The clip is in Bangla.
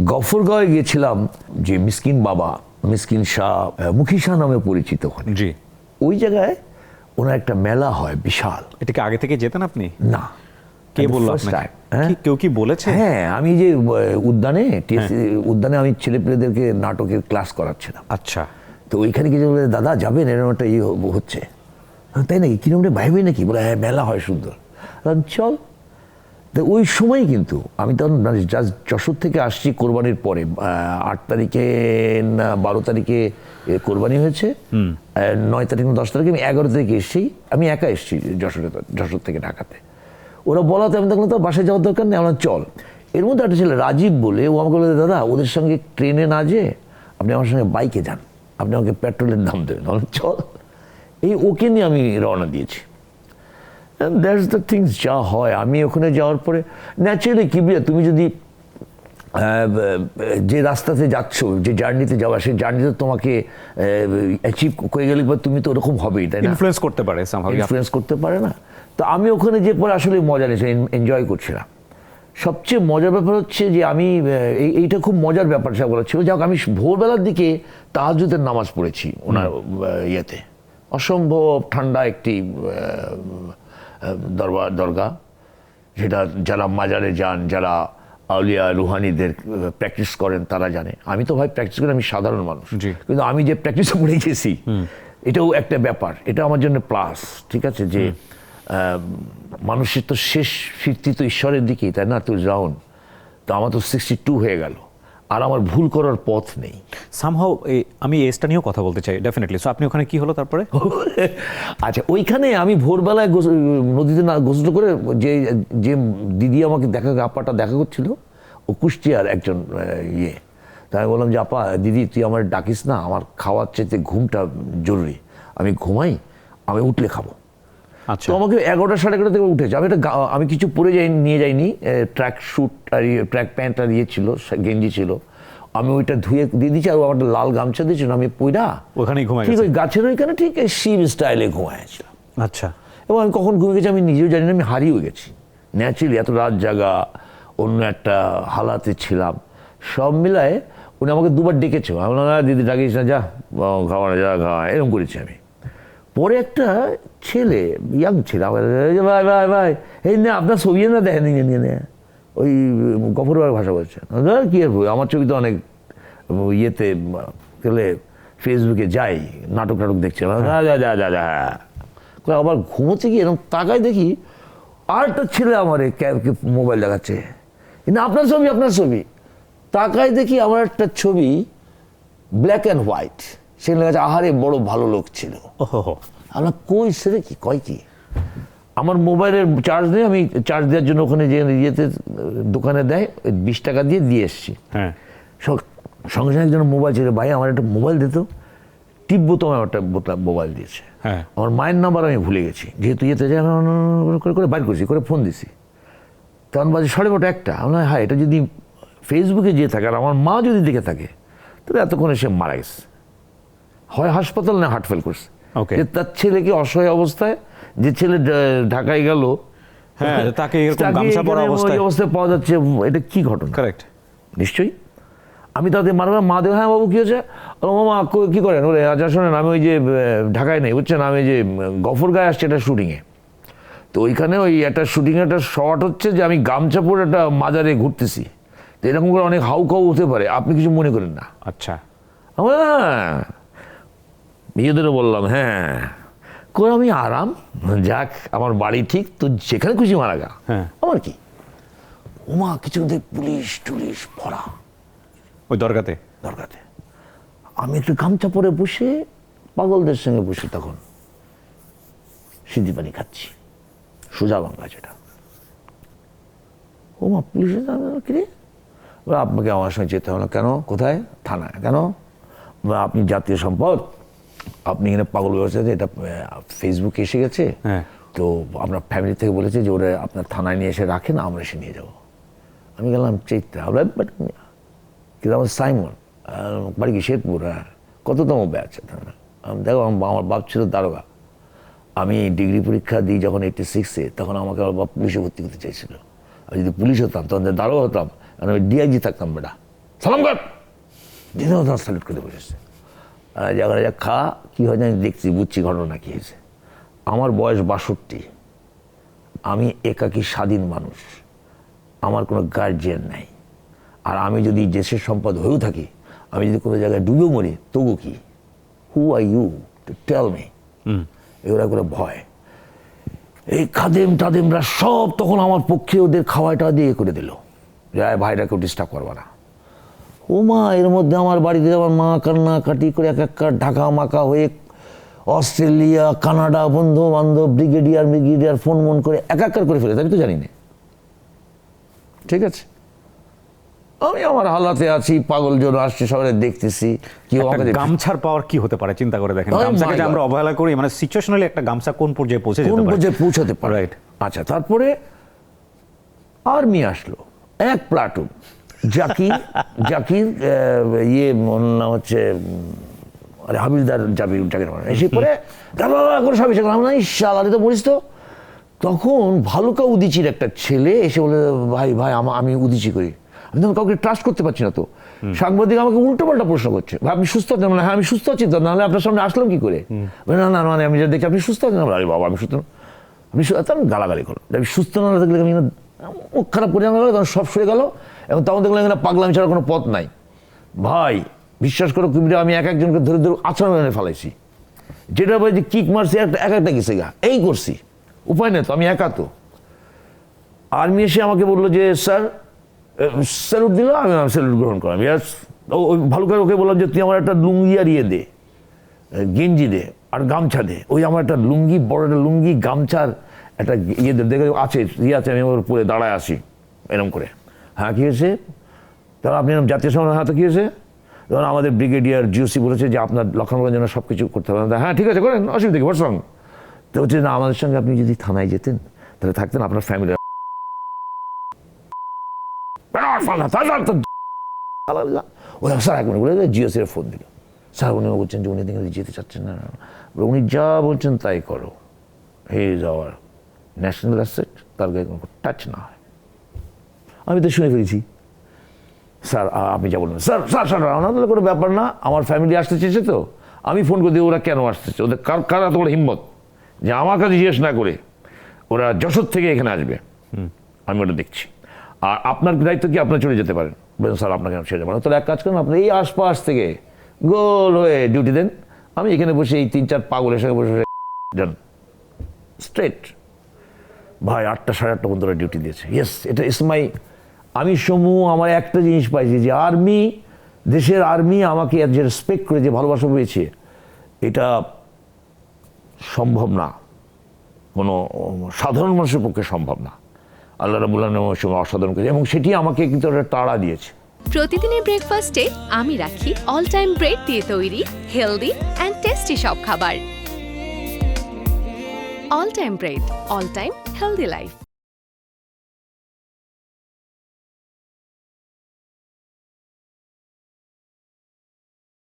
গফরগাঁওয়ে গিয়েছিলাম, যে মিসকিন বাবা, মিসকিন শাহ, মুখী শাহ নামে পরিচিত ওখানে। জি। ওই জায়গায় ওনার একটা মেলা হয় বিশাল। এটা কি আগে থেকে যেতেন আপনি? না, কে বললো First আপনাকে? time, কেউ কি বলেছে? হ্যাঁ, আমি যে উদ্যানে উদ্যানে আমি ছেলেপেলেদেরকে নাটকের ক্লাস করাচ্ছিলাম। আচ্ছা। তো ওইখানে গিয়ে বলে, দাদা যাবেন, এরকম একটা হচ্ছে। তাই নাকি, কিরকম রে ভাই নাকি? বলে হ্যাঁ, মেলা হয় সুন্দর। চল। তো ওই সময় কিন্তু আমি তখন জাস্ট যশোর থেকে আসছি কোরবানির পরে, 8 তারিখে না 12 তারিখে কোরবানি হয়েছে, 9 তারিখ না 10 তারিখে, আমি 11 তারিখে এসেছি। আমি একা এসেছি যশোর থেকে ঢাকাতে। ওরা বলাতে আমি দেখলাম তো বাসায় যাওয়ার দরকার নেই, আমরা চল। এর মধ্যে একটা ছেলে রাজীব বলে, ও আমাকে বলে, দাদা ওদের সঙ্গে ট্রেনে না যেয়ে আপনি আমার সঙ্গে বাইকে যান, আপনি আমাকে পেট্রোলের দাম দেবেন। চল। এই ওকে নিয়ে আমি রওনা দিয়েছি। দ্যাটস দ্য থিংস যা হয়। আমি ওখানে যাওয়ার পরে ন্যাচারালি কি বিয়া, তুমি যদি যে রাস্তাতে যাচ্ছ, যে জার্নিতে যাওয়া, সেই জার্নিতে তোমাকে অ্যাচিভ করে গেলে তুমি তো ওরকম হবেই, তাই না? ইনফ্লুয়েন্স করতে পারে, ইনফ্লুয়েন্স করতে পারে না। তো আমি ওখানে যে পরে আসলে মজা নিয়েছি, এনজয় করছিলাম। সবচেয়ে মজার ব্যাপার হচ্ছে যে আমি এইটা খুব মজার ব্যাপার সেগুলো ছিল, যাক আমি ভোরবেলার দিকে তাহাজ্জুদের নামাজ পড়েছি ওনার ইয়েতে। অসম্ভব ঠান্ডা একটি দরগা, যেটা যারা মাজারে যান, যারা আউলিয়া রুহানিদের প্র্যাকটিস করেন তারা জানে। আমি তো ভাই প্র্যাকটিস করি, আমি সাধারণ মানুষ, কিন্তু আমি যে প্র্যাকটিস করে গেছি এটাও একটা ব্যাপার। এটা আমার জন্য প্লাস, ঠিক আছে, যে মানুষের তো শেষ ফিরতি তো ঈশ্বরের দিকেই, তাই না? তো রাউন তো আমার তো 62 হয়ে গেল, আর আমার ভুল করার পথ নেই। সামহাও আমি এজটা নিয়েও কথা বলতে চাই ডেফিনেটলি। সো আপনি ওখানে কি হলো তারপরে? আচ্ছা, ওইখানে আমি ভোরবেলায় নদীতে গোসল করে, যে দিদি আমাকে আপাটা দেখা করছিল, ও কুষ্টিয়ার একজন ইয়ে। তাই আমি বললাম যে আপা, দিদি তুই আমার ডাকিস না, আমার খাওয়ার চাইতে ঘুমটা জরুরি, আমি ঘুমাই, আমি উঠলে খাবো। আচ্ছা। তো আমাকে 11টা 11:30 থেকে উঠেছে। আমি কিছু পরে নিয়ে যাইনি, ট্র্যাক স্যুট আর ট্র্যাক প্যান্ট আর ইয়ে ছিল, গেঞ্জি ছিল, আমি ওইটা ধুয়ে দিয়ে দিচ্ছি, আর আমার একটা লাল গামছা দিয়েছিল, আমি পইরা ওখানেই ঘুমাই, ঠিক ওই গাছের ওইখানে, ঠিক শিব স্টাইলে ঘুমাইছিলাম। আচ্ছা। এবং আমি কখন ঘুমিয়ে গেছি আমি নিজেও জানি না, আমি হারিয়ে গেছি ন্যাচারালি। এত রাত জাগা, অন্য একটা হালাতে ছিলাম, সব মিলায় উনি আমাকে দুবার ডেকেছে। আমি বললাম, দিদি ডাকিস না, যা খাওয়া না, যা খাওয়া, এরকম করেছি আমি। পরে একটা ছেলে, ইয়াং ছেলে, ভাই ভাই ভাই, এই না আপনার ছবি না দেখেন, ওই গফরবার ভাষা বলছেন, কি আর আমার ছবি তো অনেক ইয়েতে গেলে ফেসবুকে যাই, নাটক দেখছি, যা যা যা যা। আবার ঘুমোতে গিয়ে এরকম তাকায় দেখি আর একটা ছেলে আমার মোবাইল দেখাচ্ছে, না আপনার ছবি, আপনার ছবি। তাকায় দেখি আমার একটা ছবি, ব্ল্যাক অ্যান্ড হোয়াইট, সেখানে কাছে আহারে বড় ভালো লোক ছিল। আমরা কই সেরে কি কয় কি, আমার মোবাইলের চার্জ নেই, আমি চার্জ দেওয়ার জন্য ওখানে যে ইয়েতে দোকানে দেয় 20 টাকা দিয়ে এসছি। হ্যাঁ। সঙ্গে সঙ্গে একজন মোবাইল ছিল, ভাই আমার একটা মোবাইল দিত, টিপবো তো আমার একটা মোবাইল দিয়েছে। হ্যাঁ। আমার মায়ের নাম্বার আমি ভুলে গেছি, যেহেতু ইয়েতে যাই করে বাইর করছি, করে ফোন দিছি, তখন বাজে 12:30 একটা। আমরা হ্যাঁ, এটা যদি ফেসবুকে যেয়ে থাকে আর আমার মা যদি দেখে থাকে, তাহলে এতক্ষণে সে মারা গেছে, হয় হাসপাতাল না হার্ট ফেল করছে। যে তার ছেলেকে অসহায় অবস্থায়, যে ছেলে ঢাকায় গেল, হ্যাঁ, তাকে এরকম গামছা পরা অবস্থায় পাওয়া যাচ্ছে, এটা কি ঘটনা? কারেক্ট। নিশ্চয়ই। আমি তাদের মারলাম, মা দেব, হ্যাঁ বাবু কি হয়েছে? মামা কি করেন? ওরে আচ্ছা শোনেন, আমি ওই যে ঢাকায় নেই বুঝছেন, আমি যে গফরগাঁয়ে আসছি একটা শুটিংয়ে, তো ওইখানে ওই একটা শুটিংয়ে একটা শর্ট হচ্ছে যে আমি গামছা পরে একটা মাজারে ঘুরতেছি, তো এরকম করে অনেক হাউকাউ হতে পারে, আপনি কিছু মনে করেন না? আচ্ছা। হ্যাঁ, নিজেদেরও বললাম হ্যাঁ, করে আমি আরাম, যাক আমার বাড়ি ঠিক, তো যেখানে খুশি মারা গা, আমার কি। ওমা কিছু পুলিশ টুলিশ ভরা ওই দরগাতে। আমি একটু গামছা পরে বসে পাগলদের সঙ্গে বসে তখন সিদ্ধি পানি খাচ্ছি, সোজা বাংলা যেটা। ওমা পুলিশের কিরে, আপনাকে আমার সঙ্গে যেতে হলো। কেন? কোথায়? থানায়। কেন? আপনি জাতীয় সম্পদ, আপনি এখানে পাগল ব্যবস্থাতে, এটা ফেসবুকে এসে গেছে, তো আপনার ফ্যামিলি থেকে বলেছে যে ওরা আপনার থানায় নিয়ে এসে রাখেন, আমরা এসে নিয়ে যাবো। আমি গেলাম চৈত্রা, কিন্তু আমার সাইমন, বাড়ি কি শেরপুর, হ্যাঁ, কততম ব্যাচ? দেখো আমার বাপ ছিল দারোগা, আমি ডিগ্রি পরীক্ষা দিই যখন 86-এ, তখন আমাকে পুলিশে ভর্তি করতে চাইছিল। আমি যদি পুলিশ হতাম তখন দারোগা হতাম, আমি ডিআইজি থাকতাম বেটা, সালাম কর, দিদিও ধর স্যালুট করে বসেছে। আর জায়গায় যা খা, কী হয় জানি, দেখছি বুঝছি ঘটনা কী হয়েছে। আমার বয়স 62, আমি একাকী স্বাধীন মানুষ, আমার কোনো গার্জিয়ান নাই। আর আমি যদি দেশের সম্পদ হয়েও থাকি, আমি যদি কোনো জায়গায় ডুবে মরি, তবু কি, who are you to tell me? এগুলো করে ভয়। এই খাদেম টাদেমরা সব তখন আমার পক্ষে ওদের খাওয়াটা দিয়ে করে দিল, যে ভাইটাকেও ডিস্টার্ব করবা না। ও মা, এর মধ্যে আমার বাড়িতে আমার মা কান্নাকাটি করে এক এক ঢাকা মাকা হয়ে অস্ট্রেলিয়া, কানাডা, বন্ধু বান্ধব, ব্রিগেডিয়ার ফোন মন করে একাকার করে ফেলেছে, আমি তো জানি না। ঠিক আছে, আমি আমার হালাতে আছি, পাগল জন আসছে, সবাই দেখতেছি। কেউ একটা আমাকে গামছার পাওয়ার কি হতে পারে চিন্তা করে দেখেন। Oh গামছাকে my যে আমরা God. অবহেলা করি, মানে সিচুয়েশনালি একটা গামছা কোন পর্যায়ে পৌঁছে যেতে কোন পারে। পর্যায়ে পৌঁছাতে পারে। Right. আচ্ছা, তারপরে আর্মি আসলো, এক প্লাটুন, জাকির ওর নাম হচ্ছে হাবিলদার জাকির, এসে পরে করে সব এসে করলাম না, ইশাল্লাহ তো বলিস তো। তখন ভালুকা উদিচির একটা ছেলে এসে বলে, ভাই আমি উদিচি করি। আমি তখন কাউকে ট্রাস্ট করতে পারছি না। তো সাংবাদিক আমাকে উল্টো পাল্টা প্রশ্ন করছে, ভাই আপনি সুস্থ আছেন? হ্যাঁ আমি সুস্থ আছি, তো নাহলে আপনার সামনে আসলাম কি করে? না মানে আমি যা দেখি আপনি সুস্থ আছেন। আরে বাবা, আমি সুস্থ, আমি গালাগালি করো, আমি সুস্থ না থাকলে আমি মুখ খারাপ করে তখন সব সরে গেল। এবং তখন দেখলাম এখানে পাগলামি ছাড়া কোনো পথ নাই। ভাই বিশ্বাস করো কুমিরে, আমি এক একজনকে ধরে আচরণ এনে ফেলাইছি, যেটা বলছি কিক মারছি, একটা গেছে গা, এই করছি, উপায় নেই তো, আমি একা তো। আর্মি এসে আমাকে বললো যে স্যার, স্যালুট দিল, আমি স্যালুট গ্রহণ করলাম। ইয়াস, ওই ভালো করে ওকে বললাম যে তুই আমার একটা লুঙ্গি আর ইয়ে দে, গেঞ্জি দে আর গামছা দে। ওই আমার একটা লুঙ্গি, বড় একটা লুঙ্গি, গামছার একটা ইয়ে দেখে আছে, আমি ওর পরে দাঁড়ায় আসি এরকম করে। হ্যাঁ কী হয়েছে? তাহলে আপনি এরকম জাতীয় সংগ্রাম, হাতে কী হয়েছে? তখন আমাদের ব্রিগেডিয়ার জিওসি বলেছে যে আপনার লক্ষণগুলোর জন্য সব কিছু করতে হবে। হ্যাঁ ঠিক আছে, করেন, অসুবিধা কি, হোয়াটস রং? তো হচ্ছে না, আমাদের সঙ্গে আপনি যদি থানায় যেতেন তাহলে থাকতেন আপনার ফ্যামিলি। স্যার এক মিনিট বলে জিওসির ফোন দিল। স্যার উনি বলছেন যে উনি যেতে চাচ্ছেন না, উনি যা বলছেন তাই করো, he is our national asset, তার গায়ে কোনো টাচ না হয়। আমি তো শুনে ফেলেছি, স্যার আপনি যা বলবেন। স্যার আমাদের কোনো ব্যাপার না, আমার ফ্যামিলি আসতে চেয়েছে, তো আমি ফোন করে দিই ওরা কেন আসতেছে, ওদের কার এত বড় হিম্মত যে আমার কাছে জিজ্ঞেস না করে ওরা যশোর থেকে এখানে আসবে, আমি ওটা দেখছি। আর আপনার দায়িত্ব কি, আপনার চলে যেতে পারেন। বলেন স্যার আপনাকে ছেড়ে যাবো না। তাহলে এক কাজ করেন, আপনি এই আশপাশ থেকে গোল হয়ে ডিউটি দেন, আমি এখানে বসে এই 3-4 পাগলের সঙ্গে বসে যান স্ট্রেট। ভাই 8টা 8:30 পর্যন্ত ডিউটি দিয়েছে। ইয়েস, এটা ইসমাই, আমি আমার একটা জিনিস পাইছি যে আর্মি, দেশের আর্মি আমাকে যে রেসপেক্ট করে, যে ভালোবাসা পেয়েছে, এটা সম্ভব না, কোনো সাধারণ মানুষের পক্ষে সম্ভব না। আল্লাহ রাব্বুল আলামিন আমার সঙ্গে অসাধারণ করেছে, এবং সেটি আমাকে কিন্তু একটা তাড়া দিয়েছে। প্রতিদিনের ব্রেকফাস্টে আমি রাখি অল টাইম ব্রেড দিয়ে তৈরি হেলদি অ্যান্ড টেস্টি সব খাবার। All time bread, all time healthy life.